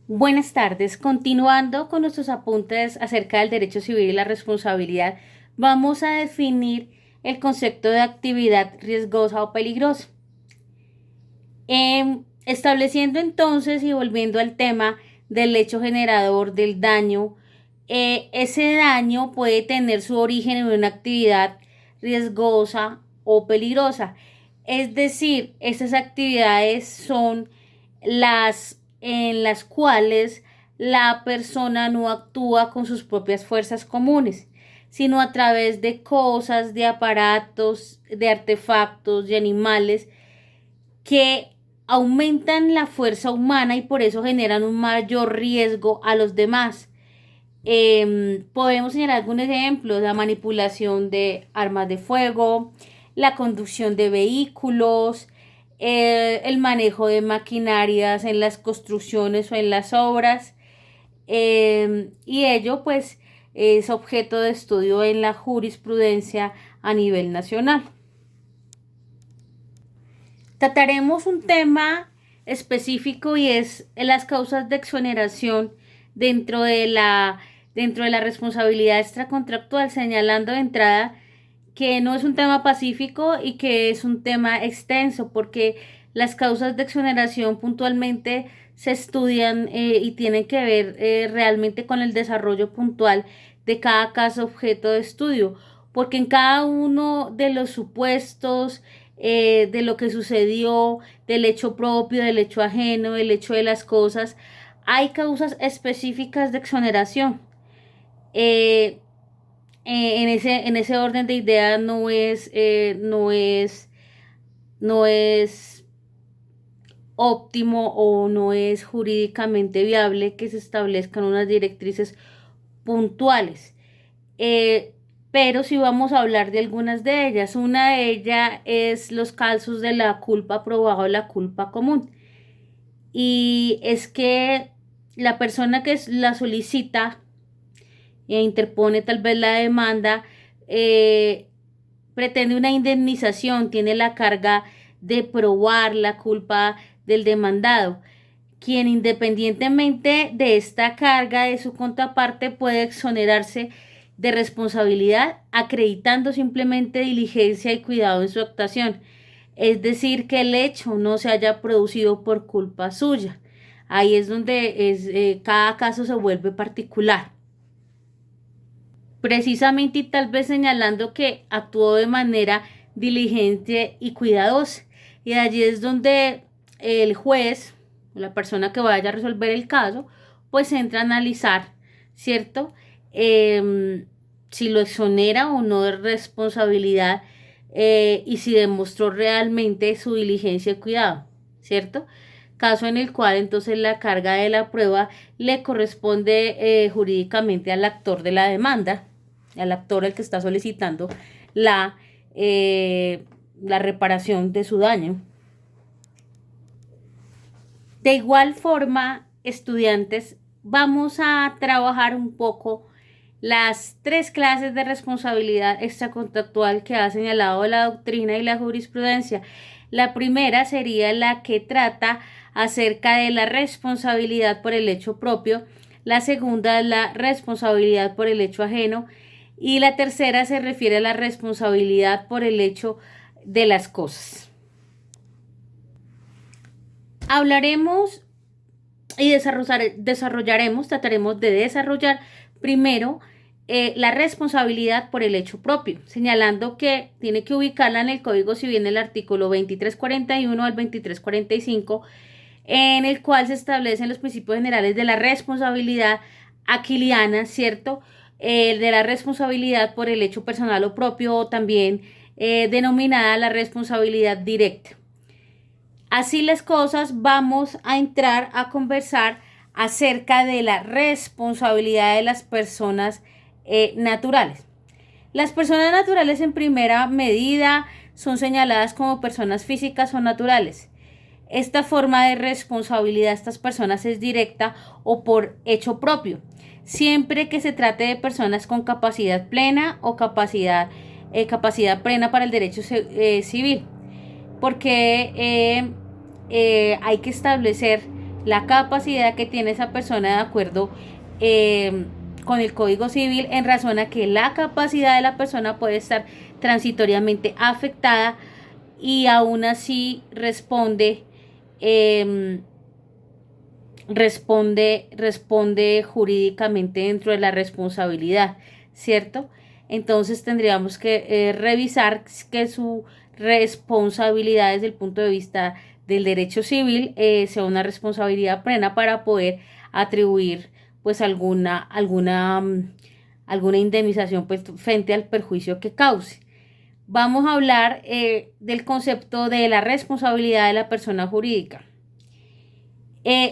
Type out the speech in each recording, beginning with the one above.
Buenas tardes. Continuando con nuestros apuntes acerca del derecho civil y la responsabilidad, vamos a definir el concepto de actividad riesgosa o peligrosa. Estableciendo entonces y volviendo al tema del hecho generador del daño, ese daño puede tener su origen en una actividad riesgosa o peligrosa. Es decir, esas actividades son las en las cuales la persona no actúa con sus propias fuerzas comunes, sino a través de cosas, de aparatos, de artefactos, de animales que aumentan la fuerza humana y por eso generan un mayor riesgo a los demás. Podemos señalar algunos ejemplos: la manipulación de armas de fuego, la conducción de vehículos, el manejo de maquinarias en las construcciones o en las obras, y ello pues es objeto de estudio en la jurisprudencia a nivel nacional. Trataremos un tema específico y es las causas de exoneración dentro de la, dentro de la responsabilidad extracontractual, señalando de entrada que no es un tema pacífico y que es un tema extenso, porque las causas de exoneración puntualmente se estudian y tienen que ver realmente con el desarrollo puntual de cada caso objeto de estudio, porque en cada uno de los supuestos, de lo que sucedió, del hecho propio, del hecho ajeno, del hecho de las cosas, hay causas específicas de exoneración. Eh, en ese orden de ideas no es óptimo o no es jurídicamente viable que se establezcan unas directrices puntuales. Eh, pero si vamos a hablar de algunas de ellas, una de ellas es los casos de la culpa probada o la culpa común. Y es que la persona que la solicita e interpone tal vez la demanda, pretende una indemnización, tiene la carga de probar la culpa del demandado, quien independientemente de esta carga de su contraparte puede exonerarse de responsabilidad acreditando simplemente diligencia y cuidado en su actuación, es decir, que el hecho no se haya producido por culpa suya. Ahí es donde cada caso se vuelve particular, precisamente y tal vez señalando que actuó de manera diligente y cuidadosa. Y allí es donde el juez, la persona que vaya a resolver el caso, pues entra a analizar, ¿cierto? Si lo exonera o no de responsabilidad, y si demostró realmente su diligencia y cuidado, ¿cierto? Caso en el cual entonces la carga de la prueba le corresponde jurídicamente al actor de la demanda, al actor el que está solicitando la, eh, la reparación de su daño. De igual forma, estudiantes, vamos a trabajar un poco las tres clases de responsabilidad extracontractual que ha señalado la doctrina y la jurisprudencia. La primera sería la que trata acerca de la responsabilidad por el hecho propio, la segunda es la responsabilidad por el hecho ajeno y la tercera se refiere a la responsabilidad por el hecho de las cosas. Hablaremos y trataremos de desarrollar primero la responsabilidad por el hecho propio, señalando que tiene que ubicarla en el Código Civil en el artículo 2341 al 2345, en el cual se establecen los principios generales de la responsabilidad aquiliana, ¿cierto? De la responsabilidad por el hecho personal o propio, o también denominada la responsabilidad directa. Así las cosas, vamos a entrar a conversar acerca de la responsabilidad de las personas naturales. Las personas naturales en primera medida son señaladas como personas físicas o naturales. Esta forma de responsabilidad de estas personas es directa o por hecho propio, siempre que se trate de personas con capacidad plena o capacidad plena para el derecho civil, porque hay que establecer la capacidad que tiene esa persona de acuerdo eh, con el Código Civil, en razón a que la capacidad de la persona puede estar transitoriamente afectada y aún así eh, responde jurídicamente dentro de la responsabilidad, ¿cierto? Entonces tendríamos que revisar que su responsabilidad desde el punto de vista del derecho civil sea una responsabilidad plena para poder atribuir pues alguna indemnización pues frente al perjuicio que cause. Vamos a hablar del concepto de la responsabilidad de la persona jurídica.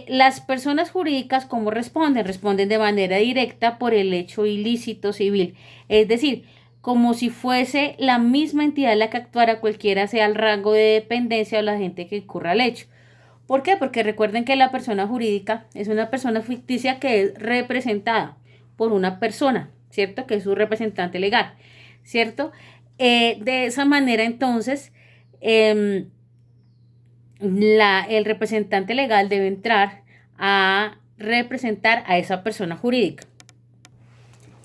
Las personas jurídicas, ¿cómo responden? Responden de manera directa por el hecho ilícito civil, es decir, como si fuese la misma entidad la que actuara, cualquiera sea el rango de dependencia o la gente que incurra al hecho. ¿Por qué? Porque recuerden que la persona jurídica es una persona ficticia que es representada por una persona, ¿cierto? Que es su representante legal, ¿cierto? De esa manera, entonces, el representante legal debe entrar a representar a esa persona jurídica.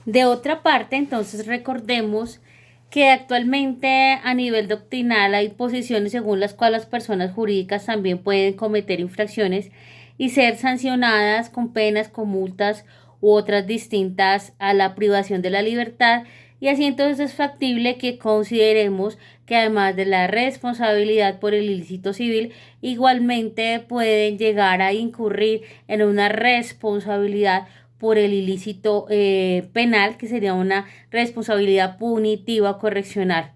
De otra parte, entonces recordemos que actualmente a nivel doctrinal hay posiciones según las cuales las personas jurídicas también pueden cometer infracciones y ser sancionadas con penas, con multas u otras distintas a la privación de la libertad, y así entonces es factible que consideremos que además de la responsabilidad por el ilícito civil, igualmente pueden llegar a incurrir en una responsabilidad por el ilícito penal, que sería una responsabilidad punitiva correccional.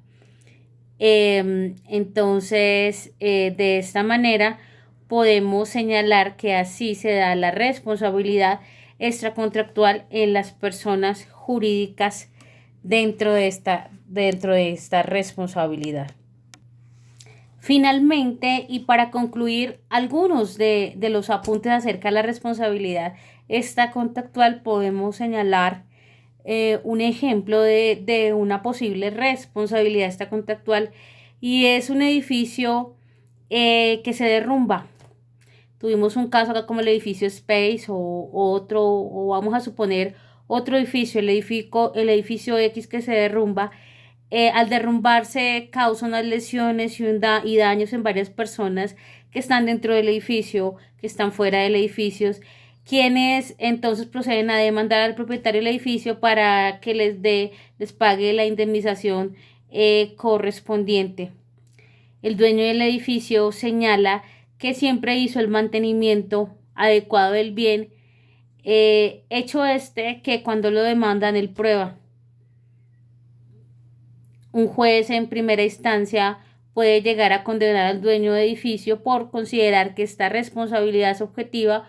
Entonces, de esta manera podemos señalar que así se da la responsabilidad extracontractual en las personas jurídicas dentro de esta responsabilidad. Finalmente, y para concluir algunos de los apuntes acerca de la responsabilidad extracontractual, podemos señalar un ejemplo de una posible responsabilidad extracontractual, y es un edificio que se derrumba. Tuvimos un caso acá como el edificio Space o otro, o vamos a suponer otro edificio, el edificio X que se derrumba. Al derrumbarse causa unas lesiones y daños en varias personas que están dentro del edificio, que están fuera del edificio, quienes entonces proceden a demandar al propietario del edificio para que les pague la indemnización correspondiente. El dueño del edificio señala que siempre hizo el mantenimiento adecuado del bien, hecho que cuando lo demandan él prueba. Un juez en primera instancia puede llegar a condenar al dueño de edificio por considerar que esta responsabilidad es objetiva,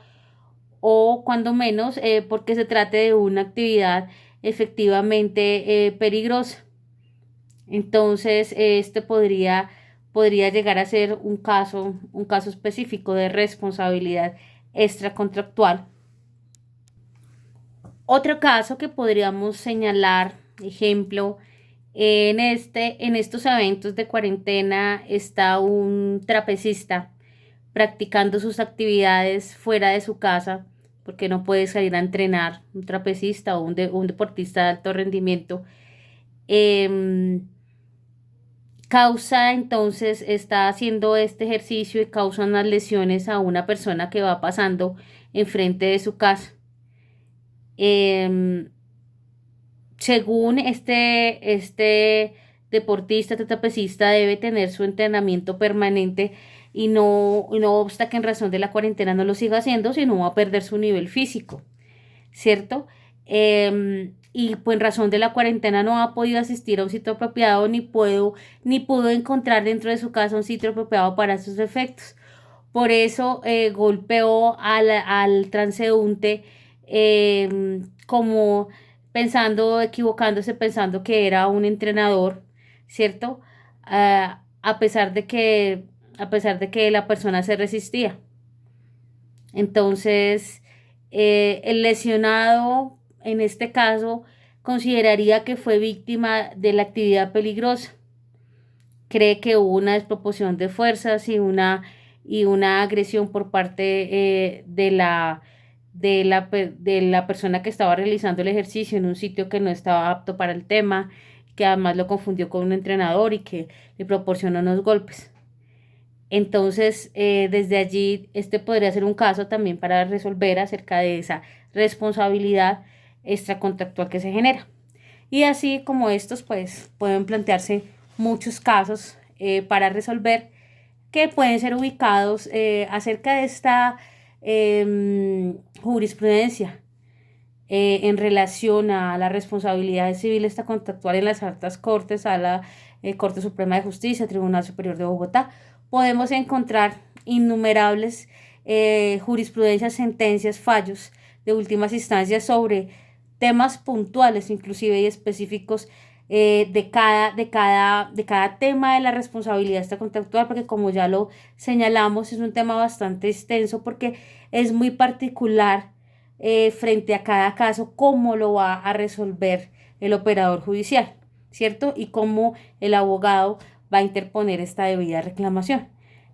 o cuando menos porque se trate de una actividad efectivamente peligrosa. Entonces, podría llegar a ser un caso específico de responsabilidad extracontractual. Otro caso que podríamos señalar, ejemplo, en estos eventos de cuarentena está un trapecista practicando sus actividades fuera de su casa porque no puede salir a entrenar, un trapecista o un deportista de alto rendimiento. Causa entonces, está haciendo este ejercicio y causa unas lesiones a una persona que va pasando enfrente de su casa. Según este deportista, este trapecista debe tener su entrenamiento permanente, y no obsta que en razón de la cuarentena no lo siga haciendo, sino va a perder su nivel físico, ¿cierto? Y pues en razón de la cuarentena no ha podido asistir a un sitio apropiado, ni pudo encontrar dentro de su casa un sitio apropiado para sus efectos. Por eso golpeó al transeúnte, como equivocándose, pensando que era un entrenador, ¿cierto? A pesar de que la persona se resistía. Entonces, el lesionado, en este caso, consideraría que fue víctima de la actividad peligrosa. Cree que hubo una desproporción de fuerzas y una agresión por parte de la persona que estaba realizando el ejercicio en un sitio que no estaba apto para el tema, que además lo confundió con un entrenador y que le proporcionó unos golpes. Entonces, desde allí, este podría ser un caso también para resolver acerca de esa responsabilidad extracontractual que se genera. Y así como estos, pues pueden plantearse muchos casos para resolver que pueden ser ubicados acerca de esta jurisprudencia en relación a la responsabilidad civil extracontractual en las altas cortes, a la Corte Suprema de Justicia, Tribunal Superior de Bogotá. Podemos encontrar innumerables jurisprudencias, sentencias, fallos de últimas instancias sobre temas puntuales, inclusive y específicos de cada tema de la responsabilidad extracontractual, porque como ya lo señalamos, es un tema bastante extenso porque es muy particular frente a cada caso, cómo lo va a resolver el operador judicial, ¿cierto? Y cómo el abogado va a interponer esta debida reclamación.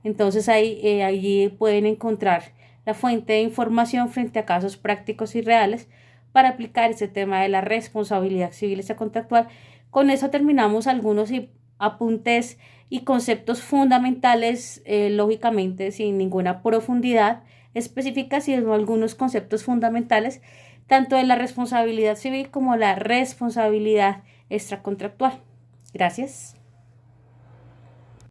Entonces allí pueden encontrar la fuente de información frente a casos prácticos y reales para aplicar ese tema de la responsabilidad civil extracontractual. Con eso terminamos algunos apuntes y conceptos fundamentales, lógicamente sin ninguna profundidad específica, sino algunos conceptos fundamentales, tanto de la responsabilidad civil como la responsabilidad extracontractual. Gracias.